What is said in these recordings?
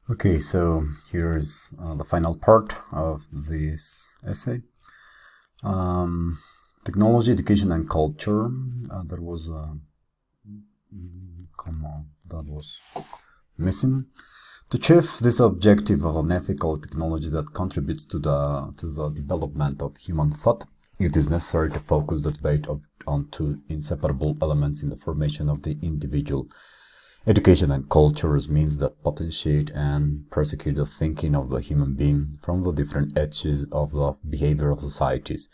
Okay, so here is the final part of this essay. Um, Technology, education, and culture. There was a comma that was missing. To achieve this objective of an ethical technology that contributes to the development of human thought, it is necessary to focus the debate on two inseparable elements in the formation of the individual. Education and cultures means that potentiate and prosecute the thinking of the human being from the different edges of the behavior of societies.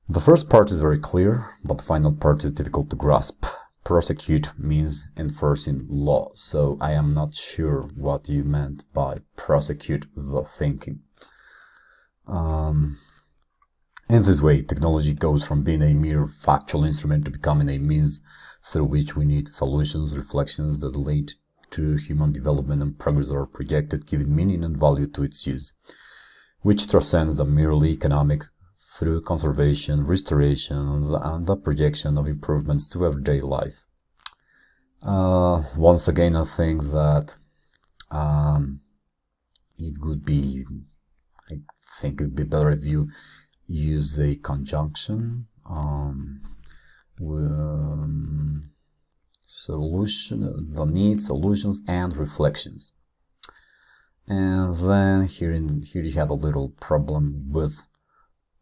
The first part is very clear, but the final part is difficult to grasp. Prosecute means enforcing law, so I am not sure what you meant by prosecute the thinking. In this way, technology goes from being a mere factual instrument to becoming a means through which we need solutions, reflections that lead to human development and progress are projected, giving meaning and value to its use, which transcends the merely economic through conservation, restoration, and the projection of improvements to everyday life. Once again, I think that it would be better if you use a conjunction the need, solutions, and reflections. And then here you have a little problem with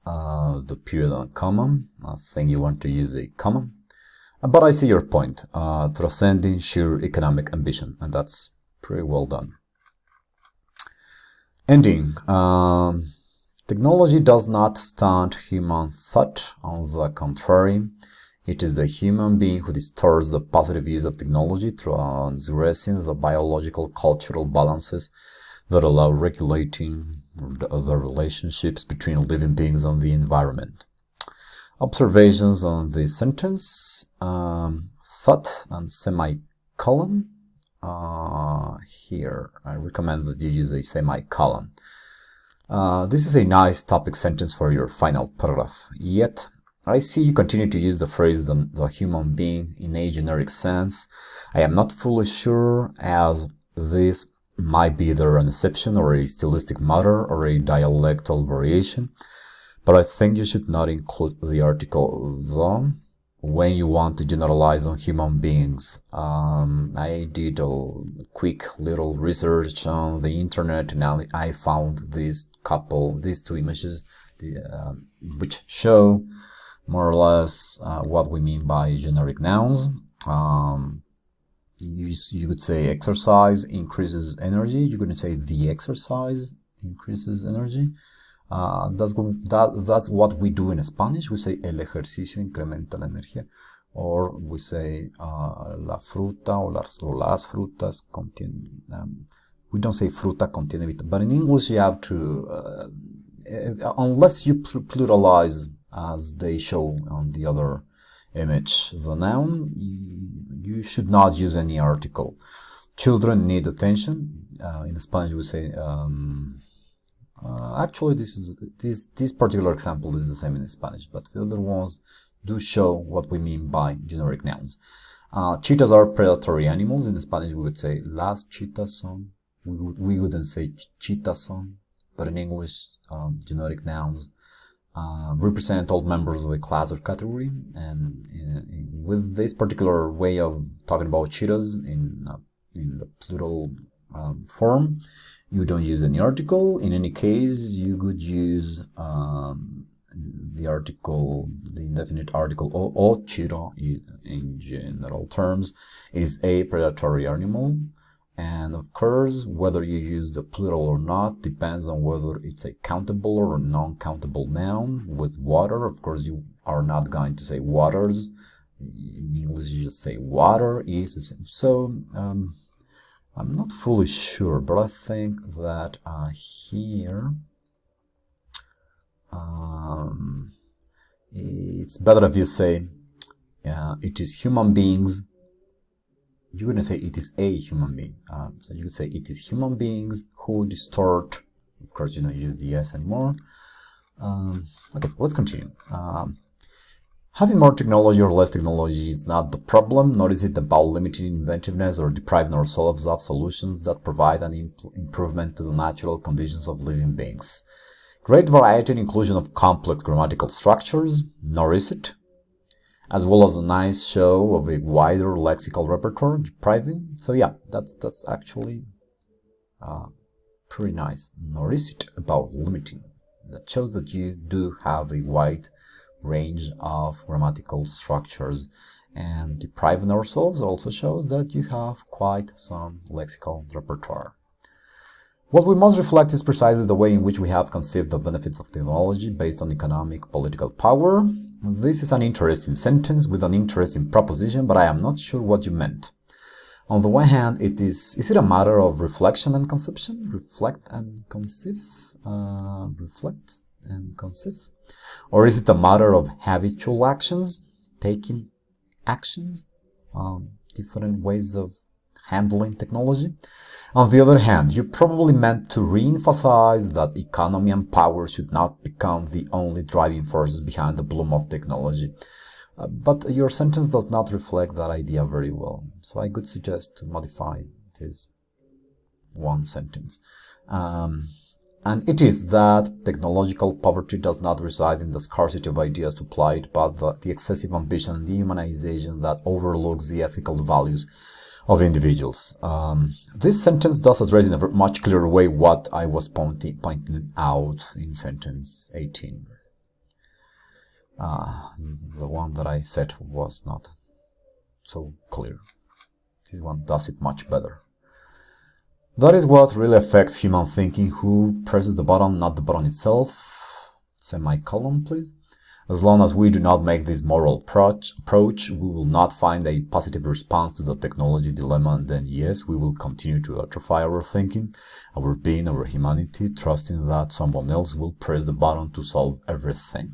the period and comma. I think you want to use a comma. But I see your point, transcending sheer economic ambition, and that's pretty well done. Ending. Technology does not stunt human thought. On the contrary, it is the human being who distorts the positive use of technology, transgressing the biological cultural balances that allow regulating the relationships between living beings and the environment. Observations on this sentence, thought and semicolon. Here, I recommend that you use a semicolon. This is a nice topic sentence for your final paragraph. Yet, I see you continue to use the phrase the human being in a generic sense. I am not fully sure, as this might be either an exception or a stylistic matter or a dialectal variation, but I think you should not include the article the when you want to generalize on human beings. I did a quick little research on the internet and I found these two images which show more or less what we mean by generic nouns. You could say exercise increases energy. You couldn't say the exercise increases energy. That's what we do in Spanish. We say el ejercicio incrementa la energía, or we say la fruta o las frutas contienen. We don't say fruta contiene vitamina, but in English you have to, unless you pluralize as they show on the other image, the noun, you should not use any article. Children need attention. In Spanish we say. Actually, this particular example is the same in Spanish, but the other ones do show what we mean by generic nouns. Cheetahs are predatory animals. In Spanish, we would say las cheetahs son. We wouldn't say cheetahs son, but in English, generic nouns represent all members of a class or category. And with this particular way of talking about cheetahs in the plural form, you don't use any article. In any case, you could use the article, the indefinite article, o cheetah in general terms is a predatory animal. And of course, whether you use the plural or not depends on whether it's a countable or non-countable noun. With water, of course, you are not going to say waters. In English, you just say water is. So, I'm not fully sure, but I think that here it's better if you say it is human beings. You're going to say it is a human being. So you could say it is human beings who distort. Of course, you don't use the S anymore. Okay, let's continue. Having more technology or less technology is not the problem, nor is it about limiting inventiveness or depriving ourselves of solutions that provide an improvement to the natural conditions of living beings. Great variety and inclusion of complex grammatical structures, nor is it, as well as a nice show of a wider lexical repertoire, depriving. So yeah, that's actually pretty nice. Nor is it about limiting. That shows that you do have a wide range of grammatical structures, and depriving ourselves also shows that you have quite some lexical repertoire. What we must reflect is precisely the way in which we have conceived the benefits of technology based on economic political power. This is an interesting sentence with an interesting proposition, but I am not sure what you meant. On the one hand, is it a matter of reflection and conception? Reflect and conceive? Reflect and conceive? Or is it a matter of habitual actions, taking actions, different ways of handling technology? On the other hand, you probably meant to re-emphasize that economy and power should not become the only driving forces behind the bloom of technology. But your sentence does not reflect that idea very well. So I could suggest to modify this one sentence. And it is that technological poverty does not reside in the scarcity of ideas to apply it, but the excessive ambition and dehumanization that overlooks the ethical values of individuals. This sentence does address in a much clearer way what I was pointing out in sentence 18. The one that I said was not so clear. This one does it much better. That is what really affects human thinking. Who presses the button, not the button itself. Semicolon, please. As long as we do not make this moral approach, we will not find a positive response to the technology dilemma, and then yes, we will continue to atrophy our thinking, our being, our humanity, trusting that someone else will press the button to solve everything.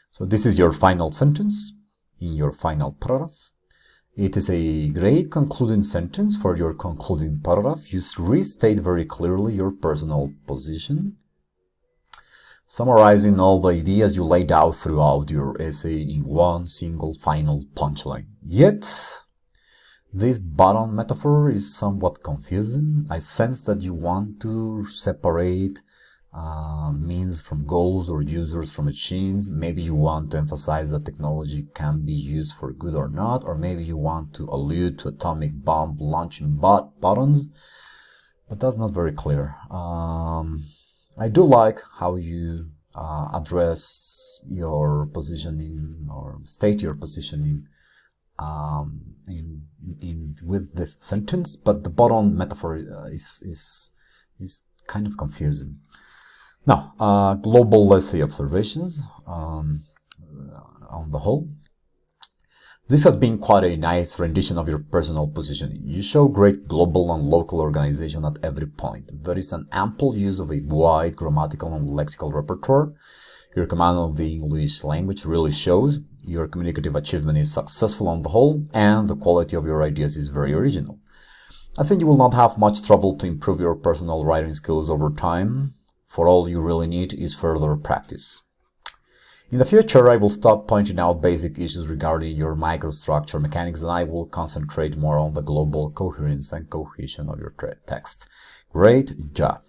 So this is your final sentence in your final paragraph. It is a great concluding sentence for your concluding paragraph. You restate very clearly your personal position, summarizing all the ideas you laid out throughout your essay in one single final punchline. Yet, this button metaphor is somewhat confusing. I sense that you want to separate means from goals or users from machines. Maybe you want to emphasize that technology can be used for good or not, or maybe you want to allude to atomic bomb launching buttons, but that's not very clear. I do like how you address your positioning or state your positioning with this sentence, but the button metaphor is kind of confusing. Now, global essay observations on the whole. This has been quite a nice rendition of your personal positioning. You show great global and local organization at every point. There is an ample use of a wide grammatical and lexical repertoire. Your command of the English language really shows. Your communicative achievement is successful on the whole, and the quality of your ideas is very original. I think you will not have much trouble to improve your personal writing skills over time. For all you really need is further practice. In the future, I will stop pointing out basic issues regarding your microstructure mechanics, and I will concentrate more on the global coherence and cohesion of your text. Great job!